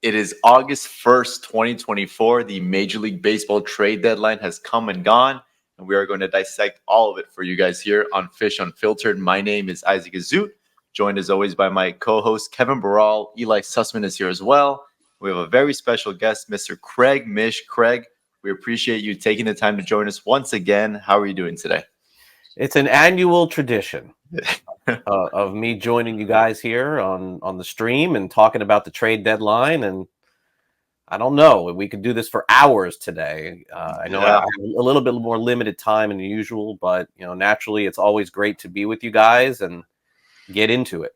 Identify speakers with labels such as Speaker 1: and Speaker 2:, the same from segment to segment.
Speaker 1: It is August 1st, 2024. The Major League Baseball trade deadline has come and gone, and we are going to dissect all of it for you guys here on Fish Unfiltered. My name is Isaac Azout, joined as always by my co-host Kevin Barral. Eli Sussman is here as well. We have a very special guest, Mr. Craig Mish. Craig, we appreciate you taking the time to join us once again. How are you doing today?
Speaker 2: It's an annual tradition of me joining you guys here on the stream and talking about the trade deadline. And I don't know, we could do this for hours today. I know I have a little bit more limited time than usual, but naturally, it's always great to be with you guys and get into it.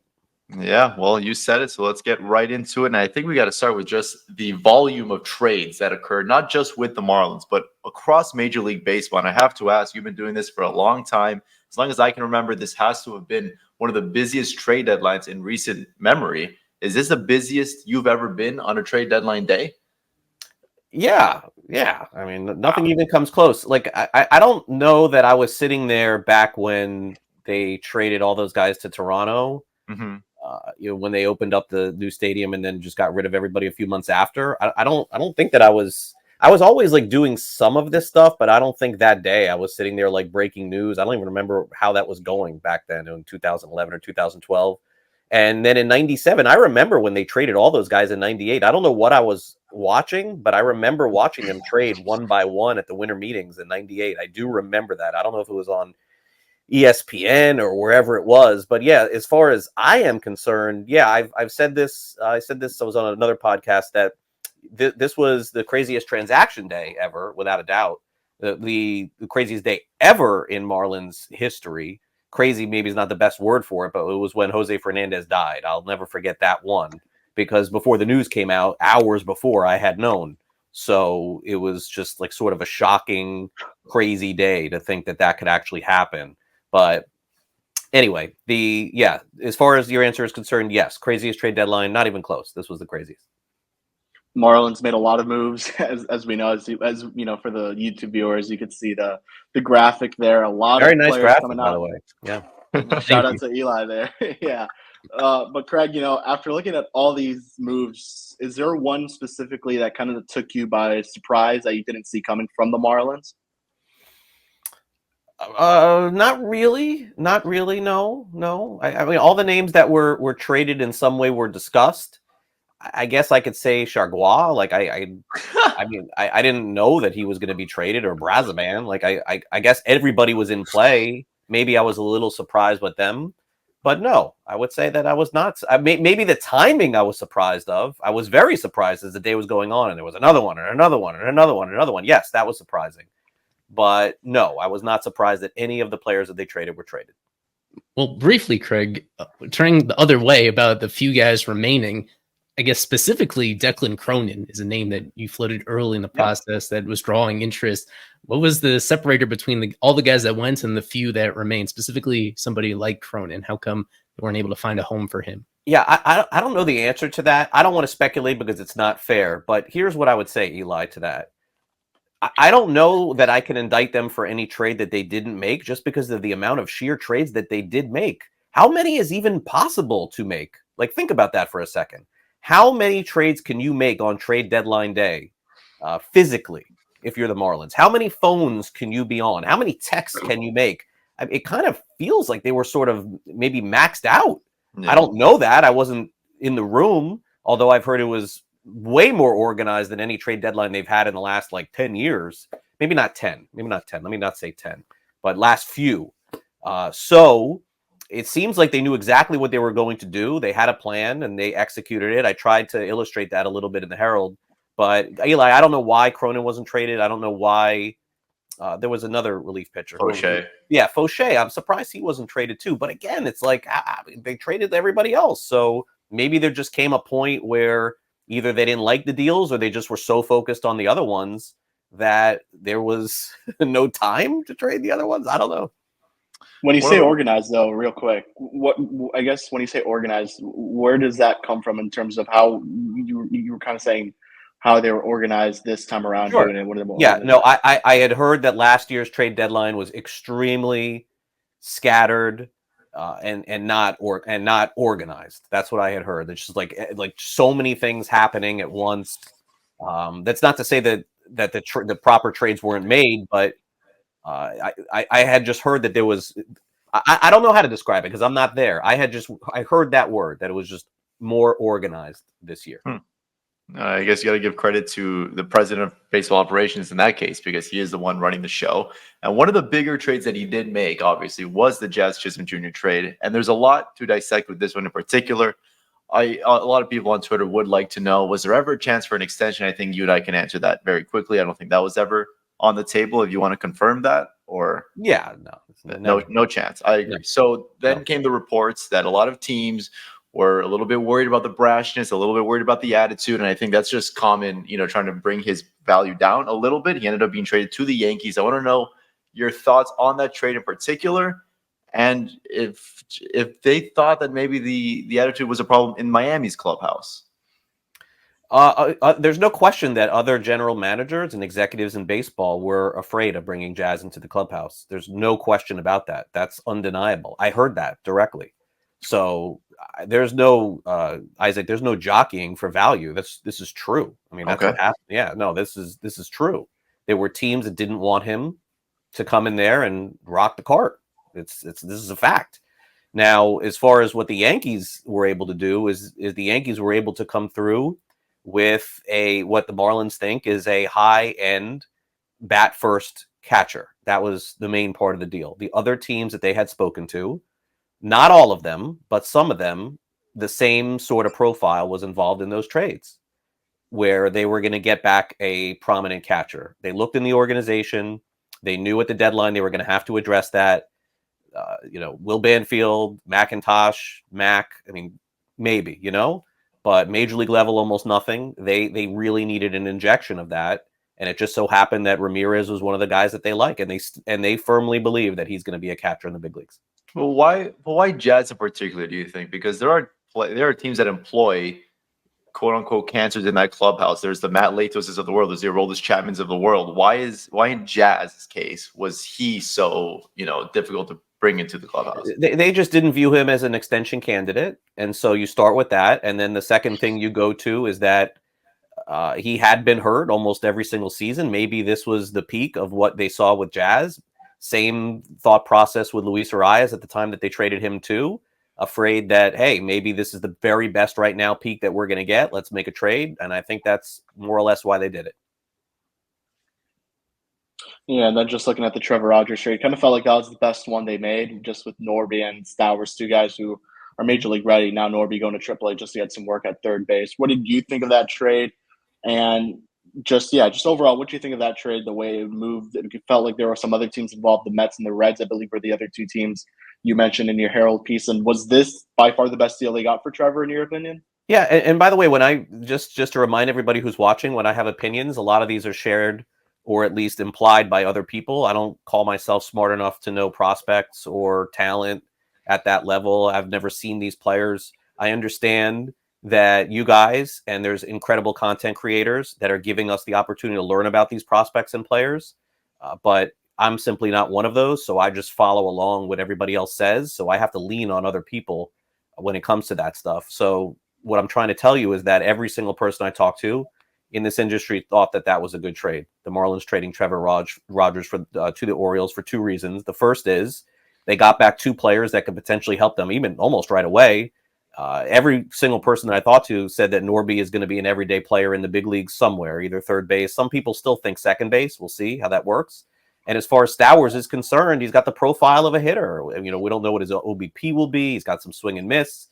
Speaker 1: Yeah, well, you said it, so let's get right into it. And I think we got to start with just the volume of trades that occurred, not just with the Marlins, but across Major League Baseball. And I have to ask, you've been doing this for a long time. As long as I can remember, this has to have been one of the busiest trade deadlines in recent memory. Is this the busiest you've ever been on a trade deadline day?
Speaker 2: Yeah. I mean, nothing even comes close. Like, I don't know that I was sitting there back when they traded all those guys to Toronto.
Speaker 1: Mm-hmm.
Speaker 2: When they opened up the new stadium and then just got rid of everybody a few months after. I don't think that I was always like doing some of this stuff, but I don't think that day I was sitting there like breaking news. I don't even remember how that was going back then in 2011 or 2012. And then in 97, I remember when they traded all those guys in 98. I don't know what I was watching, but I remember watching them trade one by one at the winter meetings in 98. I do remember that. I don't know if it was on ESPN or wherever it was, but yeah, as far as I am concerned, yeah, I've said this. I said this. I was on another podcast that this was the craziest transaction day ever, without a doubt. The craziest day ever in Marlins history. Crazy maybe is not the best word for it, but it was when Jose Fernandez died. I'll never forget that one, because before the news came out, hours before, I had known. So it was just like sort of a shocking, crazy day to think that could actually happen. But anyway, as far as your answer is concerned, yes, craziest trade deadline, not even close. This was the craziest.
Speaker 3: Marlins made a lot of moves, as we know, as you know, for the YouTube viewers, you could see the graphic there. A lot
Speaker 2: Very
Speaker 3: of
Speaker 2: nice
Speaker 3: players
Speaker 2: graphic,
Speaker 3: coming
Speaker 2: by
Speaker 3: out.
Speaker 2: the way. Yeah.
Speaker 3: Shout out to Eli there. Yeah. But Craig, after looking at all these moves, is there one specifically that kind of took you by surprise that you didn't see coming from the Marlins?
Speaker 2: Not really. No. I mean, all the names that were traded in some way were discussed. I guess I could say Chargois. Like I mean, I didn't know that he was going to be traded, or Brazaman. Like I guess everybody was in play. Maybe I was a little surprised with them, but no, I would say that I was not. Maybe the timing I was surprised of. I was very surprised as the day was going on, and there was another one, and another one, and another one, and another one. Yes, that was surprising. But no, I was not surprised that any of the players that they traded were traded.
Speaker 4: Well, briefly, Craig, turning the other way about the few guys remaining, I guess specifically Declan Cronin is a name that you floated early in the process that was drawing interest. What was the separator between all the guys that went and the few that remained, specifically somebody like Cronin? How come they weren't able to find a home for him?
Speaker 2: Yeah, I don't know the answer to that. I don't want to speculate because it's not fair. But here's what I would say, Eli, to that. I don't know that I can indict them for any trade that they didn't make just because of the amount of sheer trades that they did make. How many is even possible to make? Like, think about that for a second. How many trades can you make on trade deadline day physically if you're the Marlins? How many phones can you be on? How many texts can you make? I mean, it kind of feels like they were sort of maybe maxed out. Yeah. I don't know that. I wasn't in the room, although I've heard it was way more organized than any trade deadline they've had in the last like 10 years. Maybe not 10. Let me not say 10, but last few. So it seems like they knew exactly what they were going to do. They had a plan and they executed it. I tried to illustrate that a little bit in the Herald, but Eli, I don't know why Cronin wasn't traded. I don't know why there was another relief pitcher.
Speaker 1: Fauché.
Speaker 2: Yeah, Fauché. I'm surprised he wasn't traded too. But again, it's like they traded everybody else. So maybe there just came a point where either they didn't like the deals or they just were so focused on the other ones that there was no time to trade the other ones. I don't know.
Speaker 3: When you say organized, though, real quick, what I guess when you say organized, where does that come from in terms of how you were kind of saying how they were organized this time around?
Speaker 2: Sure.
Speaker 3: Doing it?
Speaker 2: Yeah, no, I had heard that last year's trade deadline was extremely scattered. and not organized. That's what I had heard. It's just like so many things happening at once. That's not to say that the proper trades weren't made, but I had just heard that there was. I don't know how to describe it because I'm not there. I heard that word, that it was just more organized this year.
Speaker 1: I guess you got to give credit to the president of baseball operations in that case, because he is the one running the show. And one of the bigger trades that he did make, obviously, was the Chisholm Jr. trade. And there's a lot to dissect with this one in particular. A lot of people on Twitter would like to know, was there ever a chance for an extension? I think you and I can answer that very quickly. I don't think that was ever on the table. If you want to confirm that, or
Speaker 2: yeah,
Speaker 1: no chance. I agree.
Speaker 2: No.
Speaker 1: So then came the reports that a lot of teams were a little bit worried about the brashness, a little bit worried about the attitude, and I think that's just common, trying to bring his value down a little bit. He ended up being traded to the Yankees. I want to know your thoughts on that trade in particular, and if they thought that maybe the attitude was a problem in Miami's clubhouse.
Speaker 2: There's no question that other general managers and executives in baseball were afraid of bringing Jazz into the clubhouse. There's no question about that. That's undeniable. I heard that directly. So there's no Isaac. There's no jockeying for value. This is true. I mean, that's what happened. Yeah, no, this is true. There were teams that didn't want him to come in there and rock the cart. This is a fact. Now, as far as what the Yankees were able to do is the Yankees were able to come through with what the Marlins think is a high-end bat first catcher. That was the main part of the deal. The other teams that they had spoken to, not all of them, but some of them, the same sort of profile was involved in those trades where they were going to get back a prominent catcher. They looked in the organization. They knew at the deadline they were going to have to address that. Will Banfield, McIntosh, Mac, I mean, maybe, but major league level, almost nothing. They really needed an injection of that. And it just so happened that Ramirez was one of the guys that they like, and they firmly believe that he's going to be a catcher in the big leagues.
Speaker 1: Well, why Jazz in particular, do you think? Because there are teams that employ quote unquote cancers in that clubhouse. There's the Matt Latoses of the world. There's the Aroldis Chapmans of the world. Why in Jazz's case was he so difficult to bring into the clubhouse?
Speaker 2: They just didn't view him as an extension candidate, and so you start with that, and then the second thing you go to is that he had been hurt almost every single season. Maybe this was the peak of what they saw with Jazz. Same thought process with Luis Arias at the time that they traded him too. Afraid that, hey, maybe this is the very best right now peak that we're going to get. Let's make a trade. And I think that's more or less why they did it.
Speaker 3: Yeah, and then just looking at the Trevor Rogers trade, kind of felt like that was the best one they made, just with Norby and Stowers, two guys who are major league ready. Now Norby going to AAA just to get some work at third base. What did you think of that trade? And just overall, what do you think of that trade, the way it moved? It felt like there were some other teams involved. The Mets and the Reds, I believe, were the other two teams you mentioned in your Herald piece. And was this by far the best deal they got for Trevor, in your opinion?
Speaker 2: Yeah, and by the way, when I just to remind everybody who's watching, when I have opinions, a lot of these are shared or at least implied by other people. I don't call myself smart enough to know prospects or talent at that level. I've never seen these players. I understand that you guys, and there's incredible content creators that are giving us the opportunity to learn about these prospects and players. But I'm simply not one of those. So I just follow along what everybody else says. So I have to lean on other people when it comes to that stuff. So what I'm trying to tell you is that every single person I talked to in this industry thought that was a good trade. The Marlins trading Trevor Rogers to the Orioles for two reasons. The first is they got back two players that could potentially help them even almost right away. Every single person that I thought to said that Norby is going to be an everyday player in the big leagues somewhere, either third base. Some people still think second base. We'll see how that works. And as far as Stowers is concerned, he's got the profile of a hitter. We don't know what his OBP will be. He's got some swing and miss.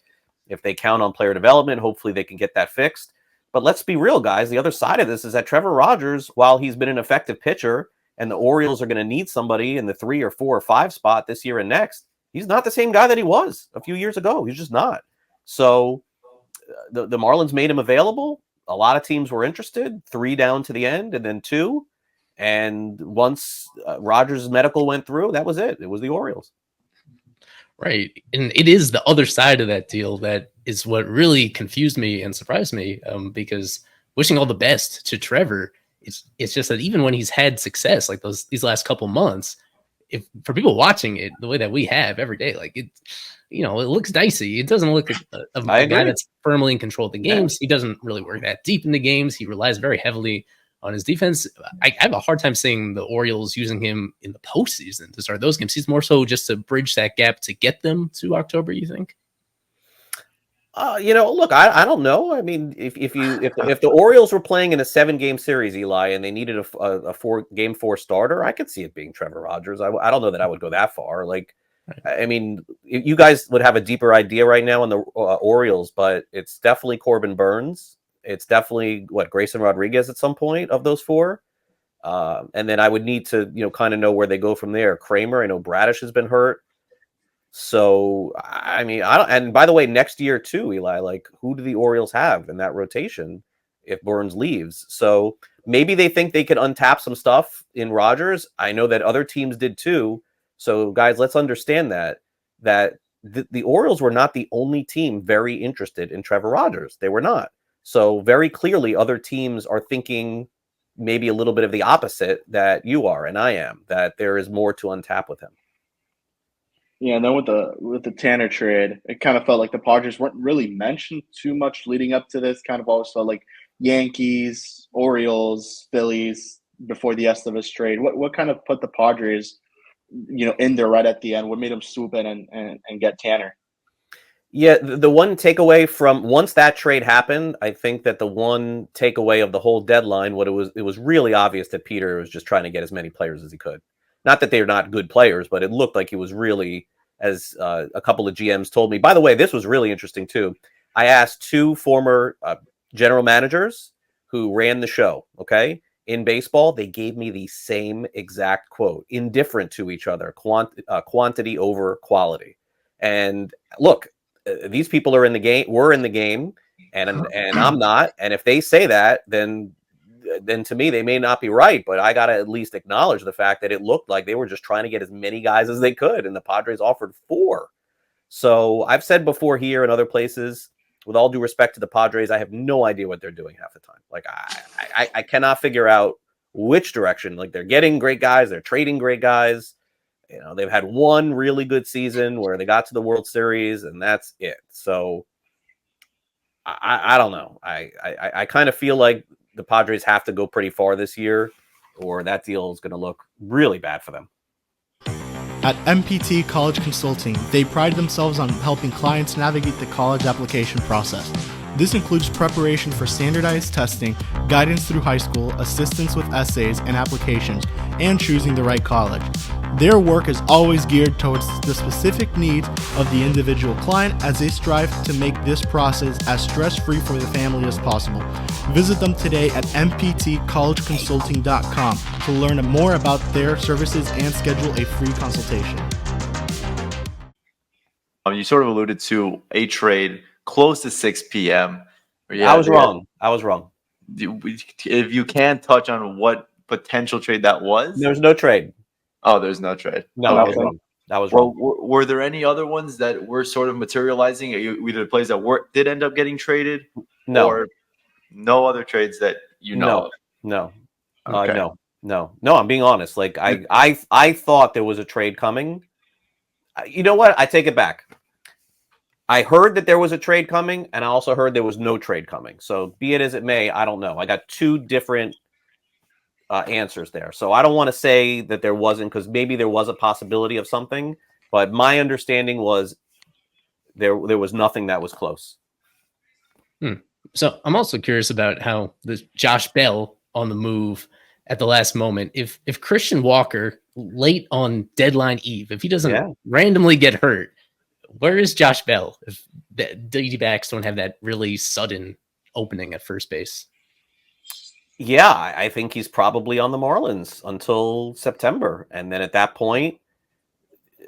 Speaker 2: If they count on player development, hopefully they can get that fixed. But let's be real, guys. The other side of this is that Trevor Rogers, while he's been an effective pitcher and the Orioles are going to need somebody in the 3 or 4 or 5 spot this year and next, he's not the same guy that he was a few years ago. He's just not. So the Marlins made him available. A lot of teams were interested, 3 down to the end and then 2. And once Rogers' medical went through, that was it. It was the Orioles.
Speaker 4: Right. And it is the other side of that deal that is what really confused me and surprised me, because wishing all the best to Trevor, it's just that even when he's had success like these last couple months, if for people watching it the way that we have every day, like it, it looks dicey. It doesn't look like a guy that's firmly in control of the games. He doesn't really work that deep in the games. He relies very heavily on his defense. I have a hard time seeing the Orioles using him in the postseason to start those games. He's more so just to bridge that gap to get them to October, you think?
Speaker 2: Look, I don't know. I mean, if the Orioles were playing in a 7-game series, Eli, and they needed a 4 starter, I could see it being Trevor Rogers. I don't know that I would go that far. Like, I mean, you guys would have a deeper idea right now on the Orioles, but it's definitely Corbin Burns. It's definitely Grayson Rodriguez at some point of those 4. And then I would need to, kind of know where they go from there. Kramer, I know Bradish has been hurt. So, I mean, and by the way, next year too, Eli, like, who do the Orioles have in that rotation if Burns leaves? So maybe they think they can untap some stuff in Rogers. I know that other teams did too. So guys, let's understand that the Orioles were not the only team very interested in Trevor Rogers. They were not. So very clearly other teams are thinking maybe a little bit of the opposite that you are and I am, that there is more to untap with him.
Speaker 3: Yeah, and then with the Tanner trade, it kind of felt like the Padres weren't really mentioned too much leading up to this. Kind of always felt like Yankees, Orioles, Phillies before the Estevez trade. What kind of put the Padres, in there right at the end? What made them swoop in and get Tanner?
Speaker 2: Yeah, the one takeaway from once that trade happened, I think that the one takeaway of the whole deadline, it was really obvious that Peter was just trying to get as many players as he could. Not that they're not good players, but it looked like he was really, as a couple of GMs told me. By the way, this was really interesting too. I asked 2 former general managers who ran the show, okay, in baseball. They gave me the same exact quote, indifferent to each other, quantity over quality. And look, these people are in the game. We're in the game, and I'm not. And if they say that, then to me, they may not be right, but I got to at least acknowledge the fact that it looked like they were just trying to get as many guys as they could, and the Padres offered 4. So I've said before here and other places, with all due respect to the Padres, I have no idea what they're doing half the time. Like, I cannot figure out which direction. Like, they're getting great guys, they're trading great guys. They've had one really good season where they got to the World Series, and that's it. So I don't know. I kind of feel like the Padres have to go pretty far this year, or that deal is going to look really bad for them.
Speaker 5: At MPT College Consulting, they pride themselves on helping clients navigate the college application process. This includes preparation for standardized testing, guidance through high school, assistance with essays and applications, and choosing the right college. Their work is always geared towards the specific needs of the individual client as they strive to make this process as stress-free for the family as possible. Visit them today at mptcollegeconsulting.com to learn more about their services and schedule a free consultation.
Speaker 1: You sort of alluded to a trade close to 6 p.m.
Speaker 2: I was wrong.
Speaker 1: If you can touch on what potential trade that was.
Speaker 2: There's no trade.
Speaker 1: Oh, there's no trade.
Speaker 2: No,
Speaker 1: okay.
Speaker 2: That was wrong.
Speaker 1: Were there any other ones that were sort of materializing? Either players that did end up getting traded?
Speaker 2: No.
Speaker 1: Or no other trades that you know of?
Speaker 2: No.
Speaker 1: Okay.
Speaker 2: No, I'm being honest. Like, I thought there was a trade coming. You know what? I take it back. I heard that there was a trade coming, and I also heard there was no trade coming. So be it as it may, I don't know. I got 2 different answers there. So I don't want to say that there wasn't, because maybe there was a possibility of something, but my understanding was there was nothing that was close.
Speaker 4: So I'm also curious about how the Josh Bell on the move at the last moment. If Christian Walker late on deadline eve, if he doesn't randomly get hurt, where is Josh Bell if the D-backs don't have that really sudden opening at first base?
Speaker 2: Yeah, I think he's probably on the Marlins until September. And then at that point,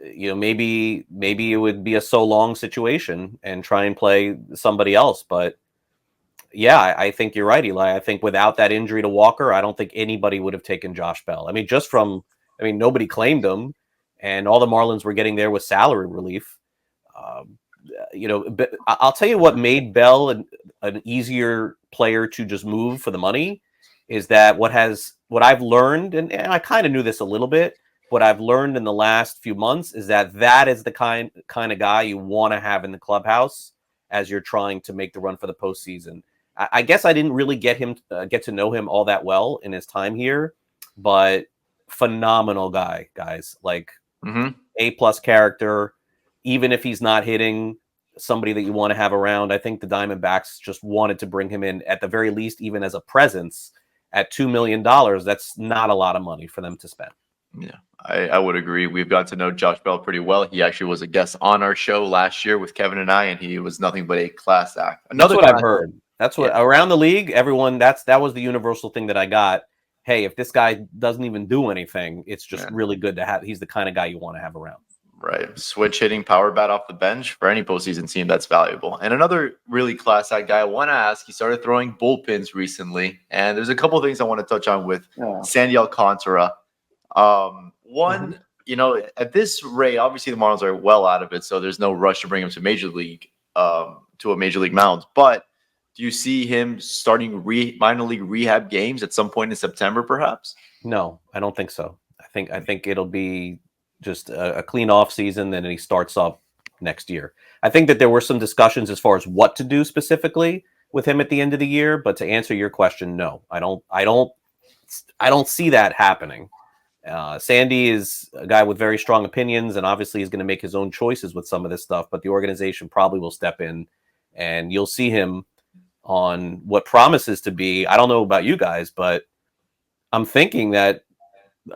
Speaker 2: maybe it would be a so long situation and try and play somebody else. But yeah, I think you're right, Eli. I think without that injury to Walker, I don't think anybody would have taken Josh Bell. I mean, nobody claimed him, and all the Marlins were getting there was salary relief. But I'll tell you what made Bell an easier player to just move for the money is that what I've learned, and I kind of knew this a little bit, what I've learned in the last few months is that is the kind of guy you want to have in the clubhouse as you're trying to make the run for the postseason. I guess I didn't really get to know him all that well in his time here, but phenomenal guy, guys. Like A+ character, even if he's not hitting, somebody that you want to have around. I think the Diamondbacks just wanted to bring him in at the very least, even as a presence at $2 million. That's not a lot of money for them to spend.
Speaker 1: Yeah, I would agree. We've got to know Josh Bell pretty well. He actually was a guest on our show last year with Kevin and I, and he was nothing but a class act.
Speaker 2: That's what I've heard. That's what around the league, everyone, that was the universal thing that I got. Hey, if this guy doesn't even do anything, it's just really good to have. He's the kind of guy you want to have around.
Speaker 1: Right. Switch hitting power bat off the bench for any postseason team, that's valuable. And another really class act guy I want to ask, he started throwing bullpens recently, and there's a couple of things I want to touch on with Sandy Alcantara. One, you know, at this rate, obviously the Marlins are well out of it, so there's no rush to bring him to major league, to a major league mound. But do you see him starting minor league rehab games at some point in September, perhaps?
Speaker 2: No, I don't think so. I think it'll be just a clean off season, then he starts up next year. I think that there were some discussions as far as what to do specifically with him at the end of the year, but to answer your question, no, I don't see that happening. Sandy is a guy with very strong opinions, and obviously he's going to make his own choices with some of this stuff, but the organization probably will step in, and you'll see him on what promises to be, I don't know about you guys, but I'm thinking that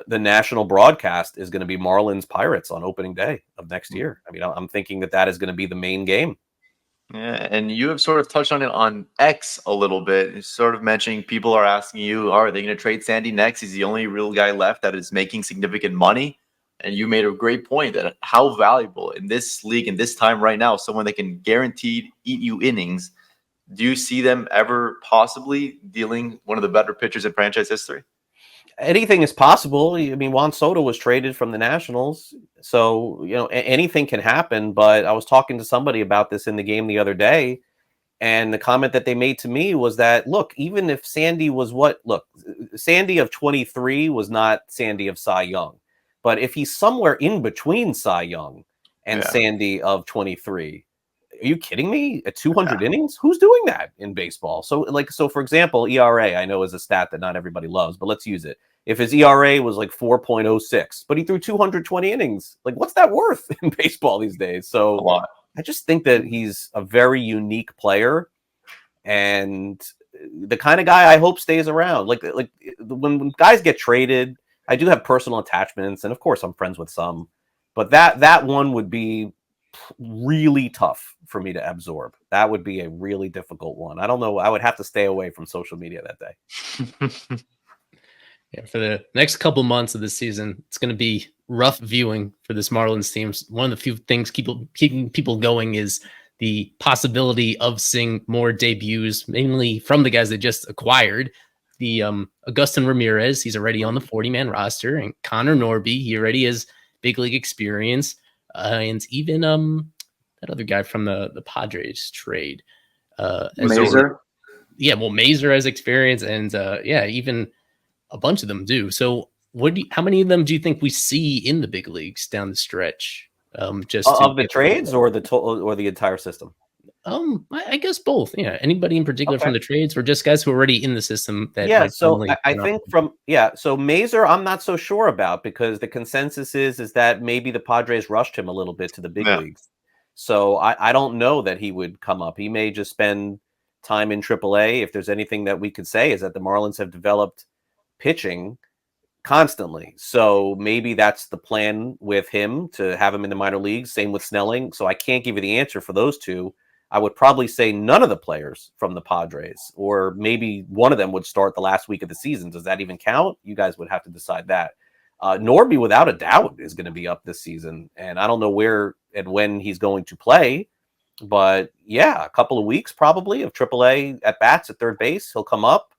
Speaker 2: the national broadcast is going to be Marlins Pirates on opening day of next year. I mean, I'm thinking that is going to be the main game.
Speaker 1: Yeah, and you have sort of touched on it on X a little bit. You're sort of mentioning people are asking you, are they going to trade Sandy next? He's the only real guy left that is making significant money. And you made a great point that how valuable in this league, in this time right now, someone that can guaranteed eat you innings. Do you see them ever possibly dealing one of the better pitchers in franchise history?
Speaker 2: Anything is possible. I mean, Juan Soto was traded from the Nationals, so you know anything can happen. But I was talking to somebody about this in the game the other day, and the comment that they made to me was that, look, even if Sandy was Sandy of 23 was not Sandy of Cy Young, but if he's somewhere in between Cy Young and Sandy of 23, are you kidding me? At 200 innings? Who's doing that in baseball? So for example, ERA, I know is a stat that not everybody loves, but let's use it. If his ERA was like 4.06, but he threw 220 innings, like what's that worth in baseball these days? So
Speaker 1: a lot.
Speaker 2: I just think that he's a very unique player and the kind of guy I hope stays around. Like when guys get traded, I do have personal attachments, and of course I'm friends with some, but that one would be really tough for me to absorb. That would be a really difficult one. I don't know. I would have to stay away from social media that day.
Speaker 4: Yeah, for the next couple months of the season, it's going to be rough viewing for this Marlins team. One of the few things keeping people going is the possibility of seeing more debuts, mainly from the guys they just acquired. The Agustin Ramirez, he's already on the 40-man roster, and Connor Norby, he already has big league experience. And even that other guy from the Padres trade,
Speaker 3: Mazer.
Speaker 4: Yeah, well, Mazer has experience, and even a bunch of them do. So, how many of them do you think we see in the big leagues down the stretch? Just
Speaker 2: of the trades or the entire system?
Speaker 4: I guess both. Yeah, anybody in particular from the trades, or just guys who are already in the system? That
Speaker 2: so I think so Mazer, I'm not so sure about, because the consensus is that maybe the Padres rushed him a little bit to the big leagues. So I don't know that he would come up. He may just spend time in AAA. If there's anything that we could say is that the Marlins have developed pitching constantly. So maybe that's the plan with him, to have him in the minor leagues. Same with Snelling. So I can't give you the answer for those two. I would probably say none of the players from the Padres, or maybe one of them would start the last week of the season. Does that even count? You guys would have to decide that. Norby, without a doubt, is going to be up this season, and I don't know where and when he's going to play, but a couple of weeks probably of AAA at bats at third base. He'll come up.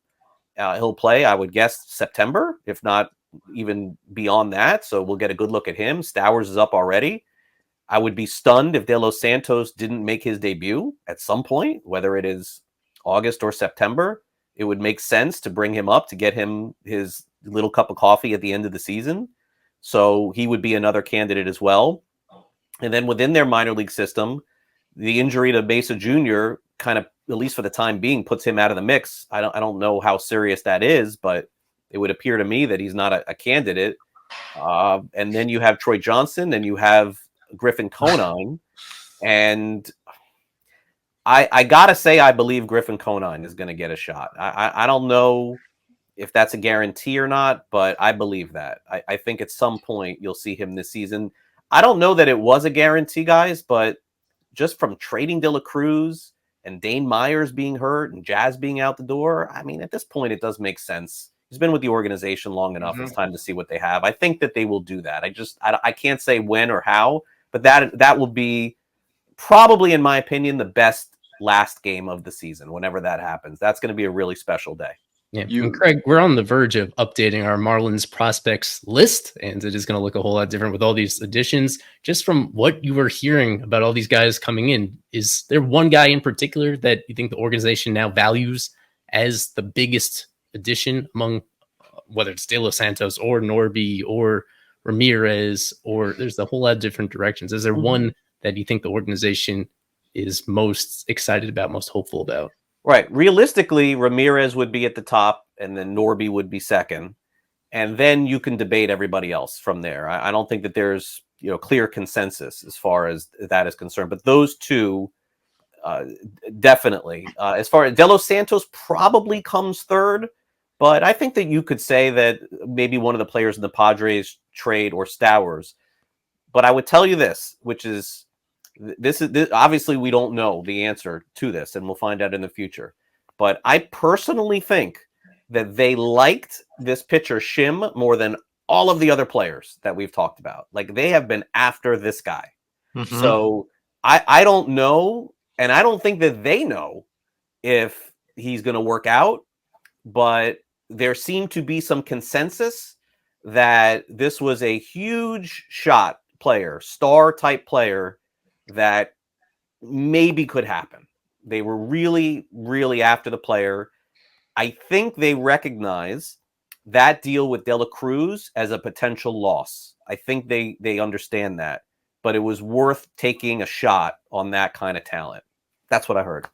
Speaker 2: He'll play, I would guess, September, if not even beyond that. So we'll get a good look at him. Stowers is up already. I would be stunned if De Los Santos didn't make his debut at some point, whether it is August or September. It would make sense to bring him up to get him his little cup of coffee at the end of the season. So he would be another candidate as well. And then within their minor league system, the injury to Mesa Jr. kind of, at least for the time being, puts him out of the mix. I don't know how serious that is, but it would appear to me that he's not a candidate. And then you have Troy Johnson, and you have Griffin Conine. And I gotta say, I believe Griffin Conine is going to get a shot. I don't know if that's a guarantee or not, but I believe that. I think at some point you'll see him this season. I don't know that it was a guarantee, guys, but just from trading De La Cruz and Dane Myers being hurt and Jazz being out the door, I mean, at this point, it does make sense. He's been with the organization long enough. It's time to see what they have. I think that they will do that. I can't say when or how, but that will be probably, in my opinion, the best last game of the season. Whenever that happens, that's going to be a really special day.
Speaker 4: Yeah, and Craig, we're on the verge of updating our Marlins prospects list, and it is going to look a whole lot different with all these additions. Just from what you were hearing about all these guys coming in, is there one guy in particular that you think the organization now values as the biggest addition among, whether it's De Los Santos or Norby or Ramirez, or there's a whole lot of different directions? Is there one that you think the organization is most excited about, most hopeful about?
Speaker 2: Right. Realistically, Ramirez would be at the top, and then Norby would be second. And then you can debate everybody else from there. I don't think that there's clear consensus as far as that is concerned. But those two, definitely. As far as De Los Santos probably comes third, but I think that you could say that maybe one of the players in the Padres trade or Stowers. But I would tell you this, which is, this obviously we don't know the answer to this, and we'll find out in the future. But I personally think that they liked this pitcher Shim more than all of the other players that we've talked about. Like, they have been after this guy. So I don't know, and I don't think that they know if he's going to work out, but there seemed to be some consensus that this was a huge shot player, star type player, that maybe could happen. They were really, really after the player. I think they recognize that deal with De La Cruz as a potential loss. I think they understand that, but it was worth taking a shot on that kind of talent. That's what I heard.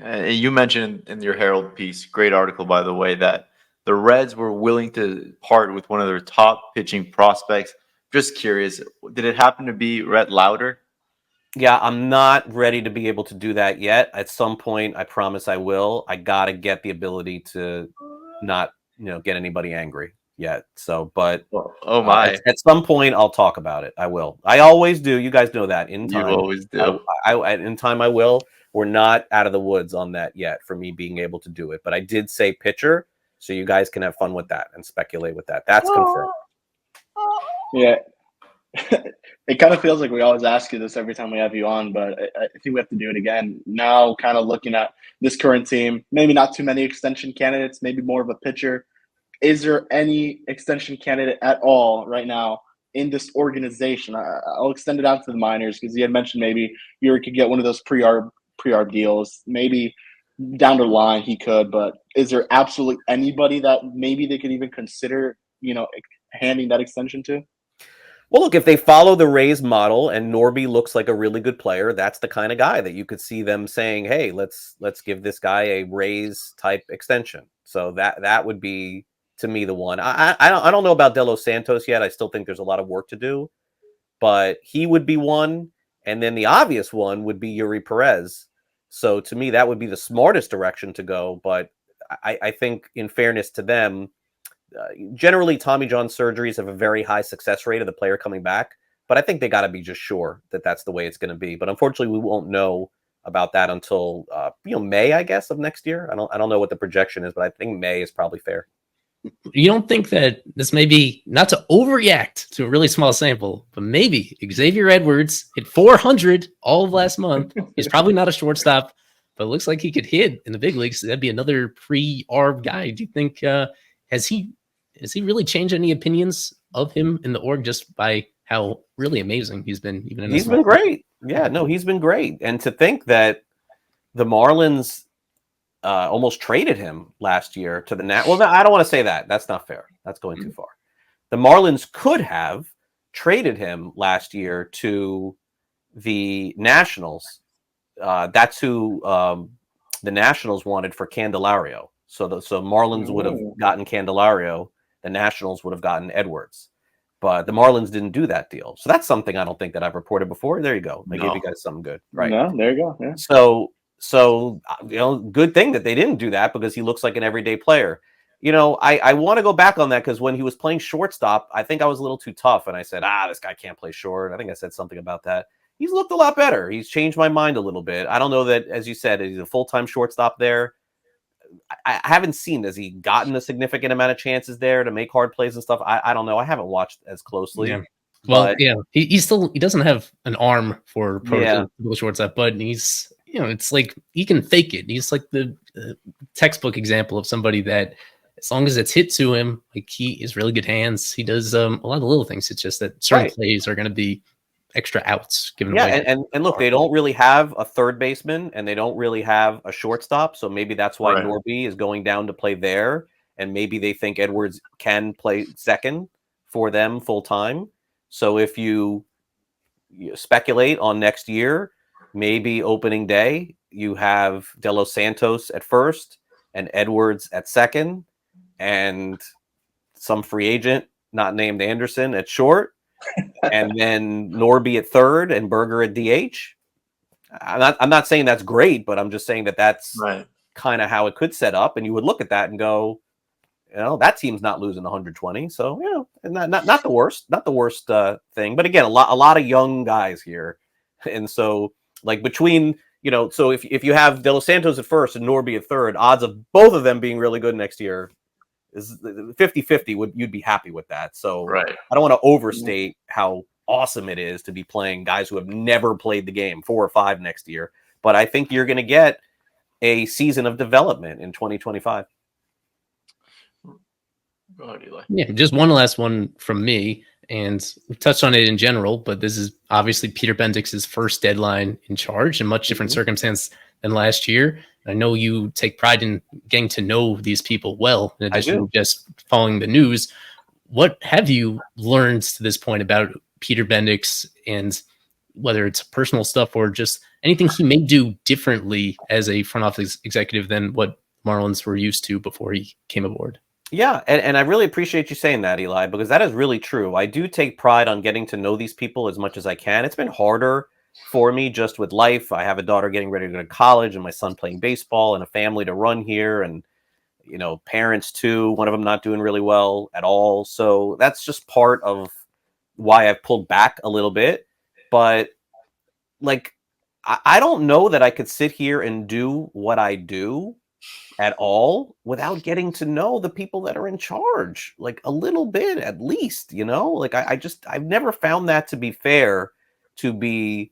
Speaker 1: You mentioned in your Herald piece, great article, by the way, that the Reds were willing to part with one of their top pitching prospects. Just curious, did it happen to be Rhett Lauder?
Speaker 2: Yeah, I'm not ready to be able to do that yet. At some point, I promise I will. I got to get the ability to not, get anybody angry yet. So, but
Speaker 1: oh my,
Speaker 2: at some point, I'll talk about it. I will. I always do. You guys know that. In time,
Speaker 1: you always do.
Speaker 2: In time, I will. We're not out of the woods on that yet for me being able to do it. But I did say pitcher, so you guys can have fun with that and speculate with that. That's confirmed.
Speaker 3: Yeah. It kind of feels like we always ask you this every time we have you on, but I think we have to do it again. Now, kind of looking at this current team, maybe not too many extension candidates, maybe more of a pitcher. Is there any extension candidate at all right now in this organization? I'll extend it out to the minors, because you had mentioned maybe you could get one of those pre-arb deals. Maybe down the line he could, but is there absolutely anybody that maybe they could even consider, handing that extension to?
Speaker 2: Well, look, if they follow the Rays model and Norby looks like a really good player, that's the kind of guy that you could see them saying, hey, let's give this guy a Rays type extension. So that would be, to me, the one. I don't know about De Los Santos yet. I still think there's a lot of work to do, but he would be one. And then the obvious one would be Yuri Perez. So to me, that would be the smartest direction to go. But I think, in fairness to them, generally Tommy John surgeries have a very high success rate of the player coming back, but I think they got to be just sure that that's the way it's going to be. But unfortunately, we won't know about that until May, I guess, of next year. I don't know what the projection is, but I think May is probably fair.
Speaker 4: You don't think that this may be, not to overreact to a really small sample, but maybe Xavier Edwards hit 400 all of last month. He's probably not a shortstop, but it looks like he could hit in the big leagues. That'd be another pre-arb guy. Do you think has he really changed any opinions of him in the org just by how really amazing he's been? He's
Speaker 2: been great. Yeah, no, he's been great. And to think that the Marlins almost traded him last year to the Nat. Well, I don't want to say that. That's not fair. That's going too far. the Marlins could have traded him last year to the Nationals. That's who the Nationals wanted for Candelario. So Marlins would have gotten Candelario. The Nationals would have gotten Edwards. But the Marlins didn't do that deal. So that's something I don't think that I've reported before. There you go. I gave you guys something good. Right.
Speaker 3: No, there you go. Yeah.
Speaker 2: So good thing that they didn't do that, because he looks like an everyday player. I want to go back on that, because when he was playing shortstop, I think I was a little too tough. And I said, this guy can't play short. I think I said something about that. He's looked a lot better. He's changed my mind a little bit. I don't know that, as you said, he's a full-time shortstop there. I haven't seen, has he gotten a significant amount of chances there to make hard plays and stuff? I don't know. I haven't watched as closely.
Speaker 4: Yeah. Well, he doesn't have an arm for shortstop, but he's, it's like he can fake it. He's like the textbook example of somebody that, as long as it's hit to him, like, he is really good hands. He does a lot of little things. It's just that certain plays are going to be extra outs given away.
Speaker 2: And look, they don't really have a third baseman, and they don't really have a shortstop. So maybe that's why Norby is going down to play there. And maybe they think Edwards can play second for them full time. So if you speculate on next year, maybe opening day, you have De Los Santos at first and Edwards at second, and some free agent not named Anderson at short, and then Norby at third and Berger at DH. I'm not saying that's great, but I'm just saying that that's kind of how it could set up. And you would look at that and go, that team's not losing 120. So, not the worst thing. But again, a lot of young guys here. And so, like, between, so if you have De Los Santos at first and Norby at third, odds of both of them being really good next year is 50-50. You'd be happy with that. So I don't want to overstate how awesome it is to be playing guys who have never played the game, 4 or 5 next year. But I think you're going to get a season of development in 2025.
Speaker 1: Go ahead, Eli.
Speaker 4: Yeah, just one last one from me, and we touched on it in general, but this is obviously Peter Bendix's first deadline in charge, in much different circumstance than last year. I know you take pride in getting to know these people well, in addition to just following the news. What have you learned to this point about Peter Bendix, and whether it's personal stuff or just anything he may do differently as a front office executive than what Marlins were used to before he came aboard?
Speaker 2: Yeah, and I really appreciate you saying that, Eli, because that is really true. I do take pride on getting to know these people as much as I can. It's been harder for me just with life. I have a daughter getting ready to go to college, and my son playing baseball, and a family to run here, and parents too. One of them not doing really well at all. So that's just part of why I've pulled back a little bit. But like, I don't know that I could sit here and do what I do at all without getting to know the people that are in charge, like a little bit at least, like I've never found that to be fair, to be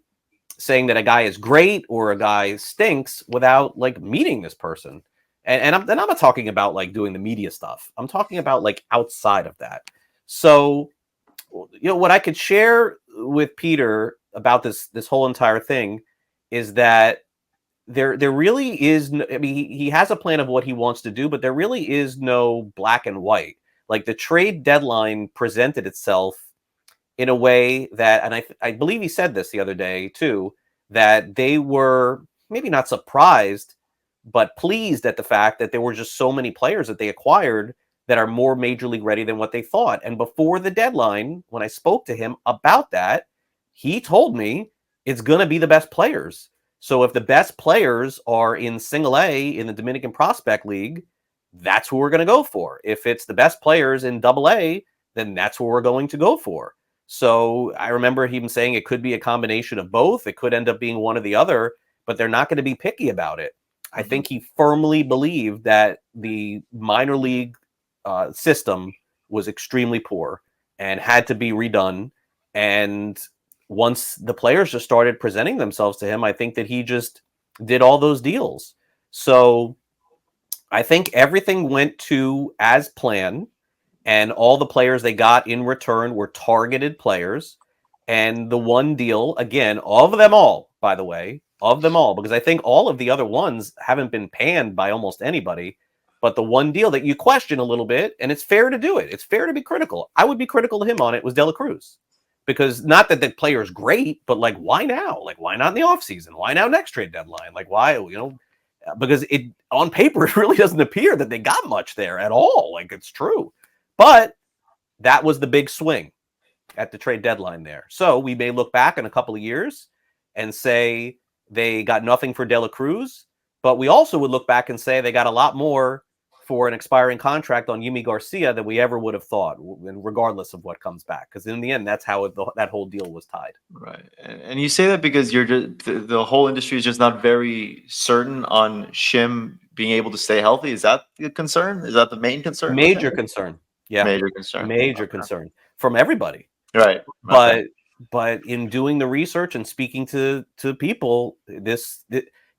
Speaker 2: saying that a guy is great or a guy stinks without like meeting this person. And I'm not talking about like doing the media stuff. I'm talking about like outside of that. So, what I could share with Peter about this whole entire thing is that there really is he has a plan of what he wants to do, but there really is no black and white. Like, the trade deadline presented itself in a way that, and I believe he said this the other day too, that they were maybe not surprised, but pleased at the fact that there were just so many players that they acquired that are more major league ready than what they thought. And before the deadline, when I spoke to him about that, he told me it's going to be the best players. So if the best players are in single A in the Dominican Prospect League, that's who we're going to go for. If it's the best players in double A, then that's what we're going to go for. So I remember him saying it could be a combination of both. It could end up being one or the other, but they're not going to be picky about it. I think he firmly believed that the minor league system was extremely poor and had to be redone. And once the players just started presenting themselves to him, I think that he just did all those deals. So I think everything went to as planned, and all the players they got in return were targeted players. And the one deal, again, of them all, by the way, because I think all of the other ones haven't been panned by almost anybody. But the one deal that you question a little bit, and it's fair to do it, it's fair to be critical. I would be critical to him on it, was De La Cruz. Because not that the player is great, but like, why now? Like, why not in the offseason? Why now next trade deadline? Like, why, because it on paper, it really doesn't appear that they got much there at all. Like, it's true. But that was the big swing at the trade deadline there. So we may look back in a couple of years and say they got nothing for De La Cruz, but we also would look back and say they got a lot more for an expiring contract on Yimi Garcia than we ever would have thought, regardless of what comes back. Because in the end, that's how that whole deal was tied.
Speaker 1: Right. And you say that because you're just, the whole industry is just not very certain on Shim being able to stay healthy. Is that the concern? Is that the main concern?
Speaker 2: Major concern. Yeah.
Speaker 1: Major concern.
Speaker 2: Major concern from everybody.
Speaker 1: Right.
Speaker 2: But in doing the research and speaking to people,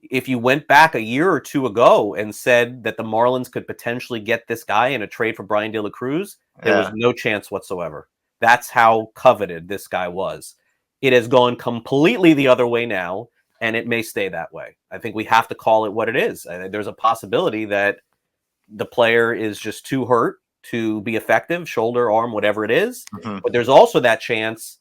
Speaker 2: if you went back a year or two ago and said that the Marlins could potentially get this guy in a trade for Bryan De La Cruz, there was no chance whatsoever. That's how coveted this guy was. It has gone completely the other way now, and it may stay that way. I think we have to call it what it is. There's a possibility that the player is just too hurt to be effective, shoulder, arm, whatever it is. Mm-hmm. But there's also that chance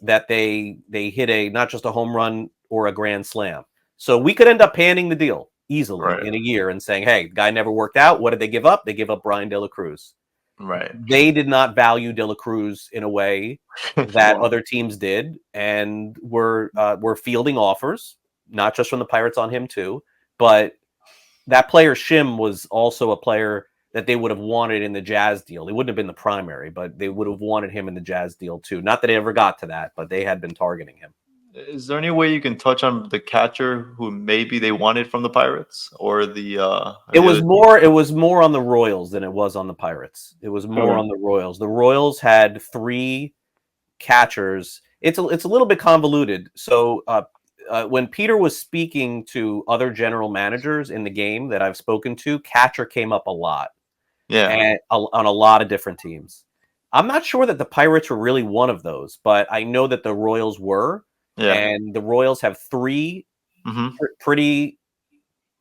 Speaker 2: that they hit not just a home run or a grand slam. So we could end up panning the deal easily in a year and saying, hey, the guy never worked out. What did they give up? They gave up Bryan De La Cruz.
Speaker 1: Right.
Speaker 2: They did not value De La Cruz in a way that other teams did, and were fielding offers, not just from the Pirates on him too, but that player Shim was also a player that they would have wanted in the Jazz deal. He wouldn't have been the primary, but they would have wanted him in the Jazz deal too. Not that it ever got to that, but they had been targeting him.
Speaker 1: Is there any way you can touch on the catcher who maybe they wanted from the Pirates, or the?
Speaker 2: It was more on the Royals than it was on the Pirates. It was more on the Royals. The Royals had 3 catchers. It's a little bit convoluted. So when Peter was speaking to other general managers in the game that I've spoken to, catcher came up a lot. Yeah, and on a lot of different teams. I'm not sure that the Pirates were really one of those, but I know that the Royals were. Yeah. And the Royals have 3 pretty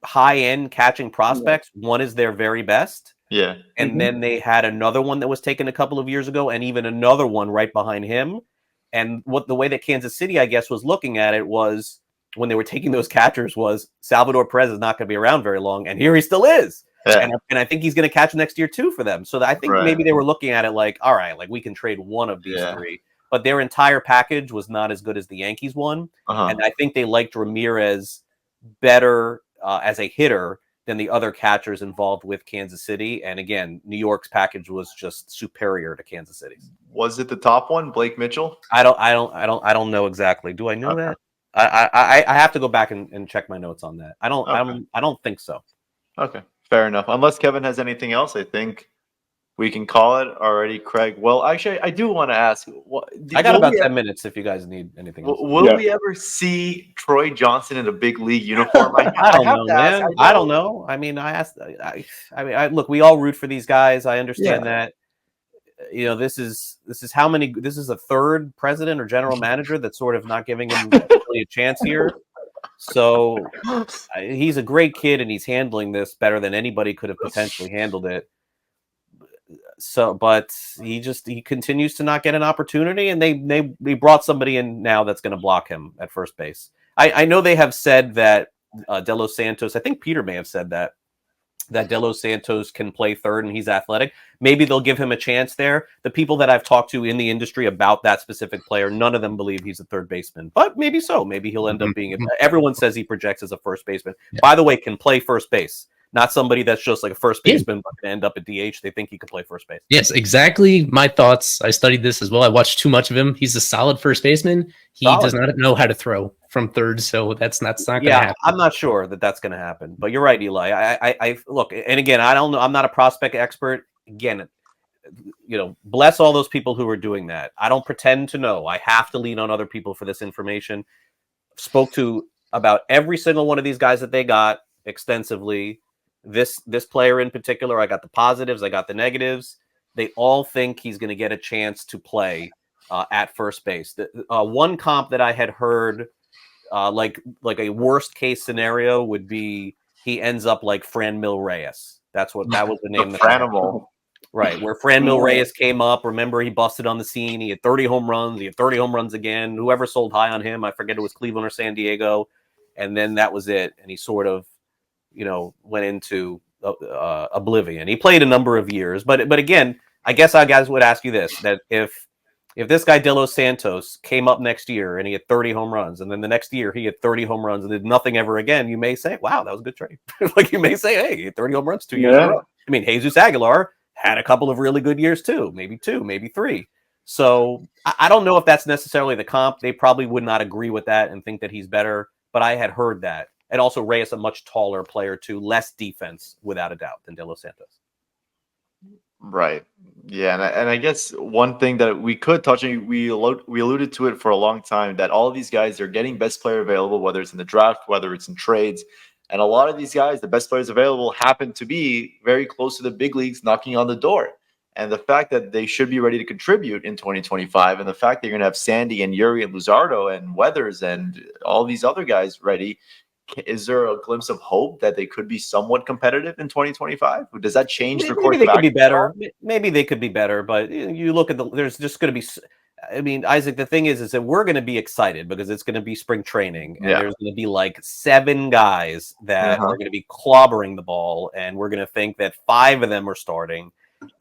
Speaker 2: high-end catching prospects. Yeah. One is their very best.
Speaker 1: Yeah.
Speaker 2: And then they had another one that was taken a couple of years ago, and even another one right behind him. And the way that Kansas City, I guess, was looking at it was, when they were taking those catchers, was Salvador Perez is not going to be around very long, and here he still is. Yeah. And I think he's going to catch next year too for them. So I think maybe they were looking at it like, all right, like we can trade one of these 3. But their entire package was not as good as the Yankees one. And I think they liked Ramirez better as a hitter than the other catchers involved with Kansas City. And again, New York's package was just superior to Kansas City's.
Speaker 1: Was it the top one, Blake Mitchell?
Speaker 2: I don't know exactly. Do I know that? I have to go back and check my notes on that. I don't think so.
Speaker 1: Okay, fair enough. Unless Kevin has anything else, I think we can call it already, Craig. Well, actually, I do want to ask.
Speaker 2: I got about 10 minutes if you guys need anything else.
Speaker 1: Will we ever see Troy Johnson in a big league uniform?
Speaker 2: I don't know, man. I don't know. I mean, look, we all root for these guys. I understand that. This is how many. This is a 3rd president or general manager that's sort of not giving him really a chance here. So he's a great kid, and he's handling this better than anybody could have potentially handled it. So, but he continues to not get an opportunity, and they brought somebody in now that's going to block him at first base. I know they have said that De Los Santos, I think Peter may have said that De Los Santos can play 3rd and he's athletic. Maybe they'll give him a chance there. The people that I've talked to in the industry about that specific player, none of them believe he's a 3rd baseman, but maybe so. Maybe he'll end up being everyone says he projects as a first baseman. Yeah. By the way, can play first base. Not somebody that's just like a first baseman but can end up at DH. They think he can play first base.
Speaker 4: Yes, exactly my thoughts. I studied this as well. I watched too much of him. He's a solid first baseman. He does not know how to throw from 3rd, so that's not going to happen.
Speaker 2: I'm not sure that's going to happen. But you're right, Eli. I look, and again, I don't know. I'm not a prospect expert. Again, bless all those people who are doing that. I don't pretend to know. I have to lean on other people for this information. Spoke to about every single one of these guys that they got extensively. This player in particular, I got the positives, I got the negatives. They all think he's going to get a chance to play at first base. One comp that I had heard, like a worst case scenario, would be he ends up like Franmil Reyes. That was the name.
Speaker 1: The Franimal.
Speaker 2: Right, where Franmil Reyes came up. Remember, he busted on the scene. He had 30 home runs. He had 30 home runs again. Whoever sold high on him, I forget it was Cleveland or San Diego. And then that was it. And he sort of, went into oblivion. He played a number of years. But again, I guess I guys would ask you this, that if this guy De Los Santos came up next year and he had 30 home runs, and then the next year he had 30 home runs and did nothing ever again, you may say, wow, that was a good trade. Like you may say, hey, he had 30 home runs 2 years in a row. I mean, Jesus Aguilar had a couple of really good years too, maybe 2, maybe 3. So I don't know if that's necessarily the comp. They probably would not agree with that and think that he's better, but I had heard that. And also Reyes, a much taller player too, less defense without a doubt than De Los Santos.
Speaker 1: Right. Yeah, and I guess one thing that we could touch on, we alluded to it for a long time, that all of these guys are getting best player available, whether it's in the draft, whether it's in trades. And a lot of these guys, the best players available, happen to be very close to the big leagues knocking on the door. And the fact that they should be ready to contribute in 2025, and the fact that you're going to have Sandy and Yuri and Luzardo and Weathers and all these other guys ready, is there a glimpse of hope that they could be somewhat competitive in 2025? Does that change the course?
Speaker 2: Maybe they could be better. Maybe they could be better, but you look at there's just going to be. I mean, Isaac, the thing is that we're going to be excited because it's going to be spring training, and there's going to be like 7 guys that are going to be clobbering the ball, and we're going to think that 5 of them are starting,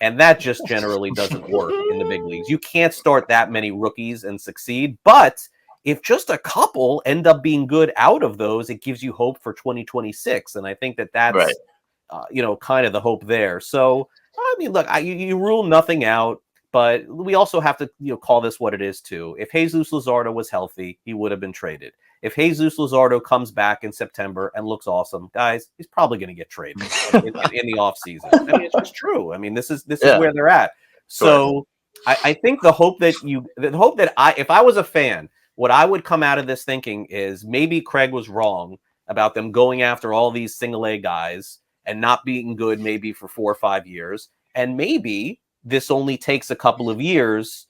Speaker 2: and that just generally doesn't work in the big leagues. You can't start that many rookies and succeed, but if just a couple end up being good out of those, it gives you hope for 2026, and I think that that's right. Kind of the hope there. So, I mean, look, you rule nothing out. But we also have to call this what it is, too. If Jesus Luzardo was healthy, he would have been traded. If Jesus Luzardo comes back in September and looks awesome, guys, he's probably going to get traded in the offseason. I mean, it's just true. I mean, this is where they're at. So I think if I was a fan, what I would come out of this thinking is maybe Craig was wrong about them going after all these single A guys and not being good maybe for 4 or 5 years. And maybe this only takes a couple of years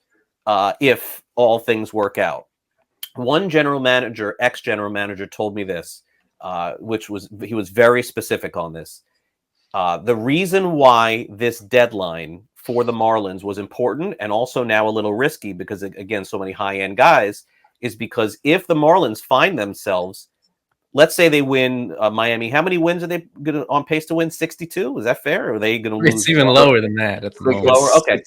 Speaker 2: if all things work out. One ex-general manager told me this, he was very specific on this. The reason why this deadline for the Marlins was important and also now a little risky because, again, so many high-end guys, is because if the Marlins find themselves, let's say they win Miami. How many wins are they on pace to win? 62? Is that fair? Or are they going to lose?
Speaker 4: It's even lower than that at the moment.
Speaker 2: Lower? Okay.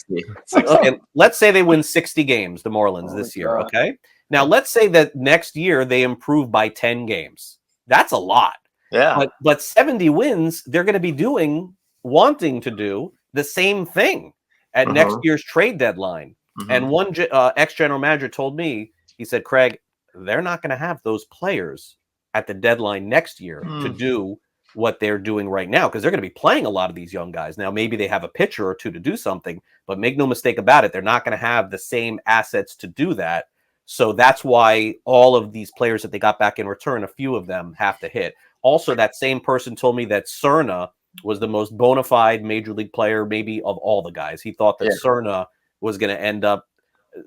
Speaker 2: 60. Okay. Let's say they win 60 games, the Marlins, this year. God. Okay. Now, let's say that next year they improve by 10 games. That's a lot.
Speaker 1: Yeah.
Speaker 2: But 70 wins, they're going to be wanting to do the same thing at next year's trade deadline. And one ex-general manager told me, he said, Craig, they're not going to have those players at the deadline next year to do what they're doing right now, because they're going to be playing a lot of these young guys. Now, maybe they have a pitcher or 2 to do something, but make no mistake about it, they're not going to have the same assets to do that. So that's why all of these players that they got back in return, a few of them have to hit. Also, that same person told me that Cerna was the most bona fide major league player maybe of all the guys. He thought that Cerna was going to end up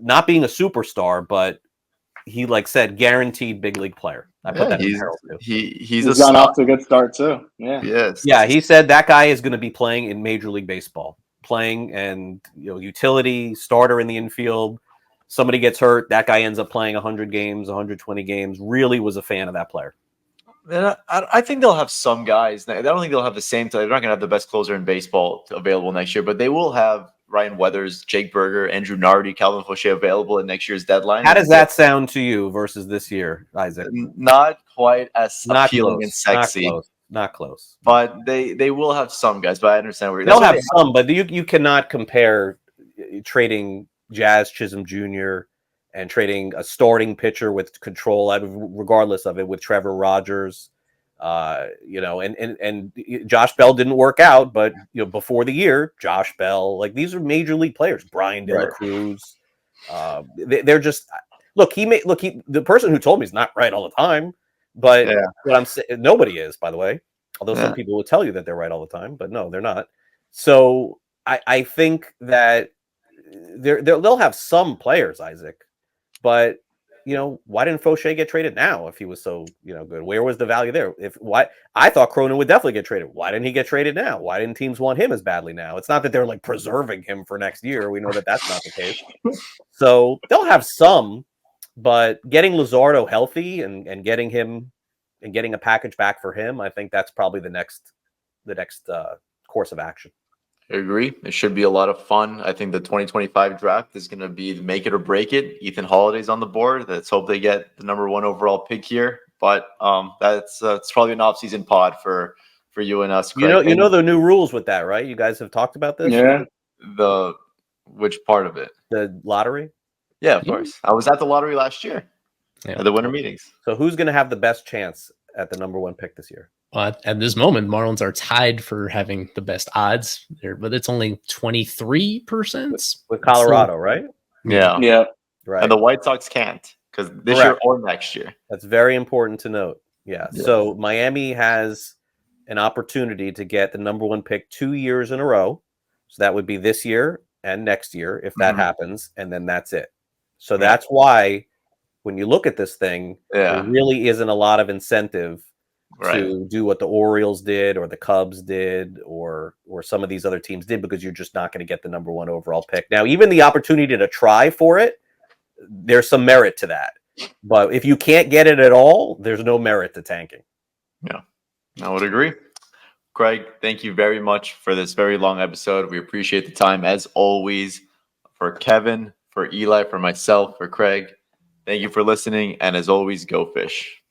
Speaker 2: not being a superstar, but he said guaranteed big league player. I put that in the Herald too.
Speaker 3: He's gone off to a good start too. Yeah.
Speaker 1: Yes.
Speaker 2: Yeah, he said that guy is going to be playing in Major League Baseball, playing and utility starter in the infield. Somebody gets hurt, that guy ends up playing 100 games, 120 games. Really was a fan of that player.
Speaker 1: And I think they'll have some guys. I don't think they'll have the same. They're not going to have the best closer in baseball available next year, but they will have Ryan Weathers, Jake Berger, Andrew Nardi, Calvin Fauché available at next year's deadline.
Speaker 2: How does that sound to you versus this year, Isaac?
Speaker 1: Not quite as appealing and sexy.
Speaker 2: Not close.
Speaker 1: But they will have some guys. But I understand where
Speaker 2: they'll have some. But you cannot compare trading Jazz Chisholm Jr. and trading a starting pitcher with control, regardless of it, with Trevor Rogers. And Josh Bell didn't work out, but before the year, Josh Bell, these are major league players. Bryan De La Cruz, they're just the person who told me is not right all the time, but what I'm saying, nobody is, by the way. Although some people will tell you that they're right all the time, but no, they're not. So I think that they'll have some players, Isaac, but why didn't Fauché get traded now if he was so, good? Where was the value there? I thought Cronin would definitely get traded. Why didn't he get traded now? Why didn't teams want him as badly now? It's not that they're like preserving him for next year. We know that that's not the case. So they'll have some, but getting Luzardo healthy and getting him and getting a package back for him, I think that's probably the next course of action.
Speaker 1: I agree. It should be a lot of fun. I think the 2025 draft is going to be the make it or break it. Ethan Holiday's on the board. Let's hope they get the number 1 overall pick here. But that's it's probably an off-season pod for you and us, Craig.
Speaker 2: You know the new rules with that, right? You guys have talked about this?
Speaker 3: Yeah.
Speaker 1: Which part of it?
Speaker 2: The lottery?
Speaker 1: Yeah, of course. I was at the lottery last year at the winter meetings.
Speaker 2: So who's going to have the best chance at the number 1 pick this year?
Speaker 4: Well, at this moment, Marlins are tied for having the best odds there, but it's only 23%
Speaker 2: with Colorado, right?
Speaker 1: Yeah.
Speaker 3: Yeah.
Speaker 2: Right.
Speaker 1: And the White Sox can't because this year or next year.
Speaker 2: That's very important to note. Yeah. So Miami has an opportunity to get the number 1 pick 2 years in a row. So that would be this year and next year if that happens, and then that's it. So that's why when you look at this thing, there really isn't a lot of incentive to do what the Orioles did or the Cubs did or some of these other teams did, because you're just not going to get the number 1 overall pick. Now, even the opportunity to try for it, there's some merit to that. But if you can't get it at all, there's no merit to tanking.
Speaker 1: Yeah, I would agree. Craig, thank you very much for this very long episode. We appreciate the time as always. For Kevin, for Eli, for myself, for Craig, thank you for listening. And as always, go Fish.